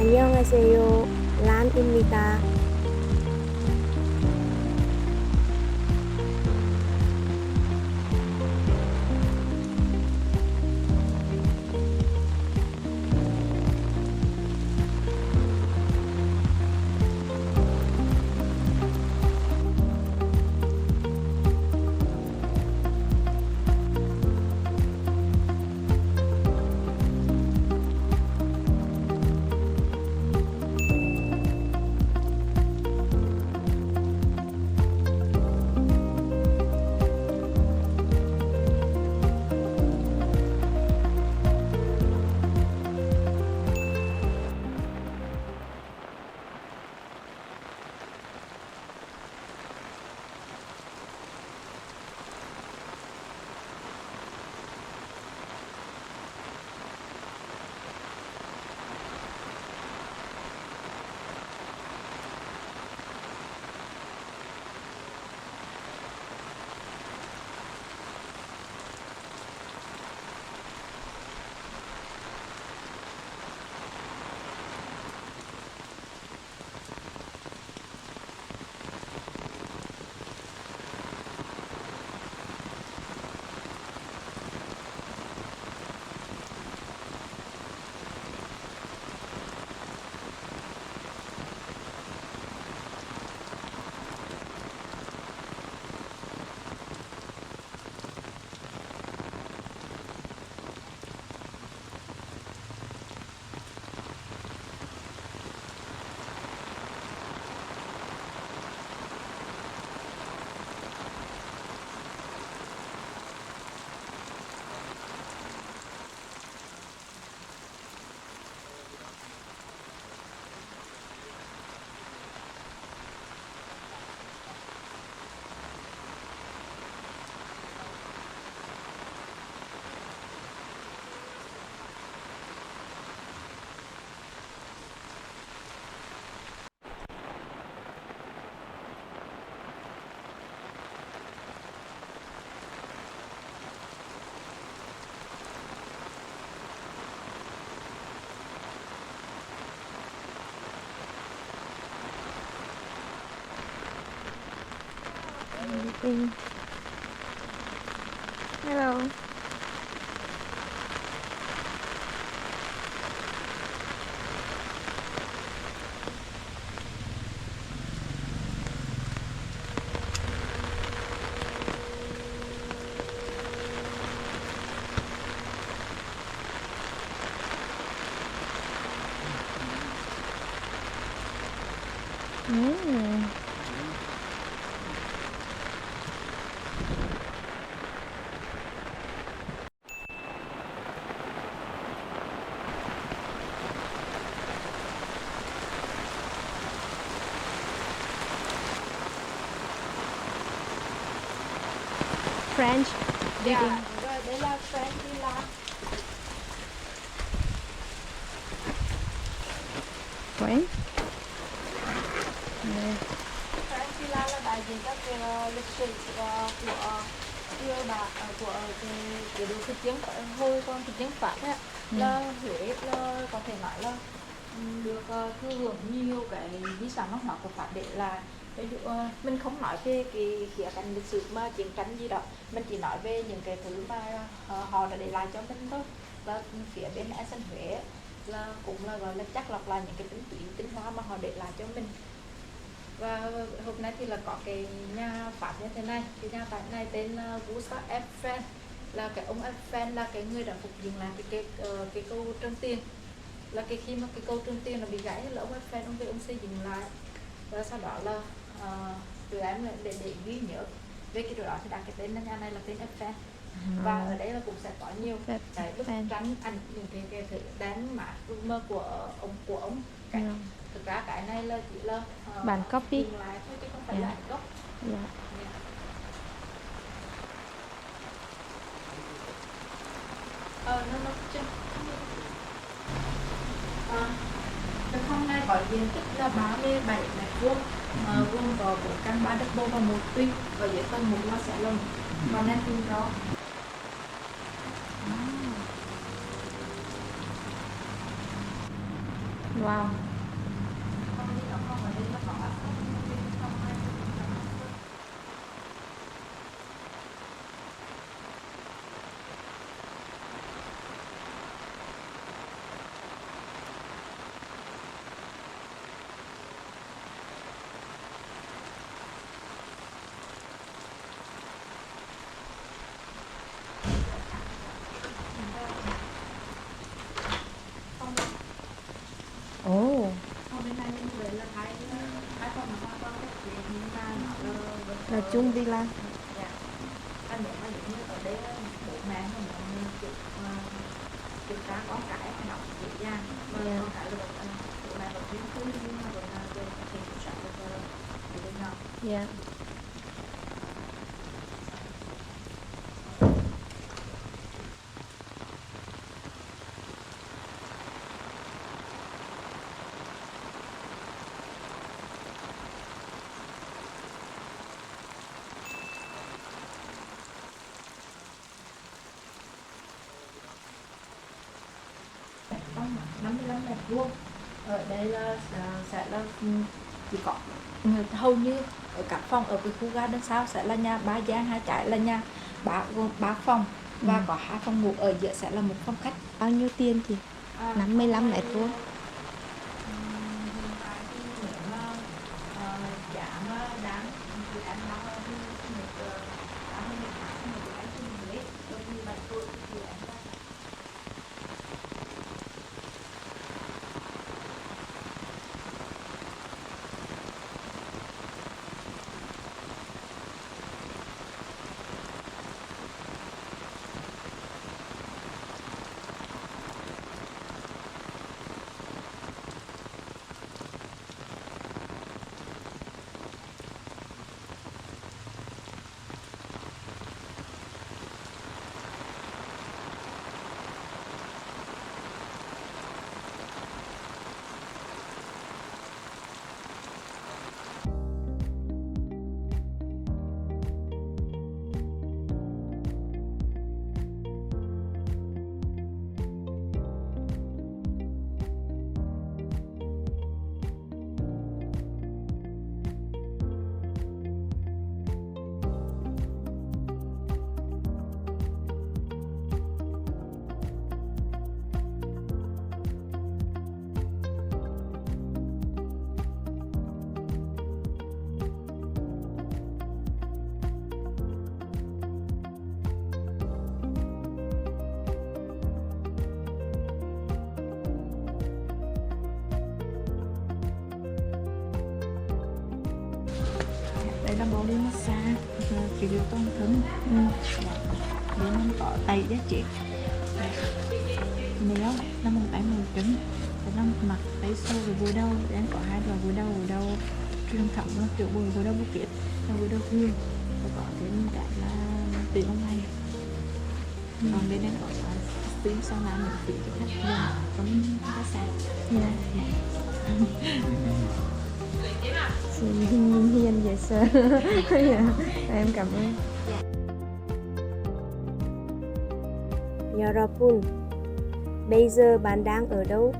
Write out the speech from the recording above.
안녕하세요. 란입니다. Hello. French Dạ, reading. rồi đây là French Villa. French. French Villa là đại diện các cái lịch sử của triều đại của cái đồ thực dân hồi còn thực dân Pháp ấy, là Huế là có thể nói là được thừa hưởng nhiều cái di sản văn hóa của Pháp để lại. Ví dụ mình không nói về cái khía cạnh lịch sử mà chiến tranh gì đó, mình chỉ nói về những cái thứ mà họ đã để lại cho mình thôi. Và phía bên Essen Huế là cũng là gọi là chắc lọc lại những cái tính túy tinh hoa mà họ để lại cho mình. Và hôm nay thì là có cái nhà Pháp như thế này, cái nhà Pháp này tên là Gustave Eiffel, là cái ông Eiffel là cái người đã phục dựng lại cái cầu Trần Tiền. Là cái khi mà cái cầu Trần Tiền nó bị gãy là ông Eiffel ông về ông xây dựng lại, và sau đó là tụi em để ghi nhớ về cái điều đó thì đặt cái tên nhà này là tên Eiffel. Và ở đây là cũng sẽ có nhiều cái bức tranh ảnh những cái thứ đáng mát ước mơ của ông cái thực ra cái này là chỉ là Bản copy lại thôi chứ không phải là ảnh gốc. Nó trên cái phòng này có diện tích là 37 mét vuông, gồm có 4 căn 3 double và 1 twin, ở dưới tầng 1 là salon, còn nên tìm rõ. Wow. Ồ, Ở bên này mình về là hai phòng là hoàn toàn cách biệt nhưng mà nó là chung villa. dạ. Anh nếu mà giống như ở đây bố mẹ không muốn chụp ra con cái học dễ dàng mà Dạ. con cái là bố mẹ vẫn riêng tư nhưng mà vẫn là về có thể kiểm soát được cái bên nhỏ. Dạ. Con 55 mét vuông ở đây là sẽ là chỉ có hầu như ở các phòng ở cái khu garden sau sẽ là nhà 3 gian 2 trái là nhà gồm 3 phòng và có 2 phòng ngủ, ở giữa sẽ là một phòng khách. Bao nhiêu tiền chị? 55 mét vuông. Hiện tại thì nếu mà giá mà đáng thì em nói là thì một 80 mét vuông một cái thì mình lấy bởi vì 7 tuổi thì em ra. Đây là body massage trị liệu toàn thân. Bên mình có tay giá trị nếu nó một tay màu trứng để nó mặt tay sâu và gối đầu, em có 2 đoạn gối đầu truyền thống là kiểu gối đầu bút kiệt và gối đầu hương, và có thêm cái là tiền ông này. Còn bên đây có tiếng sau là mình phí cho khách hàng cũng có sạch. Dạ. Chị hiền hiền dễ sợ. Dạ. Em cảm ơn. 여러분, bây giờ bạn đang ở đâu?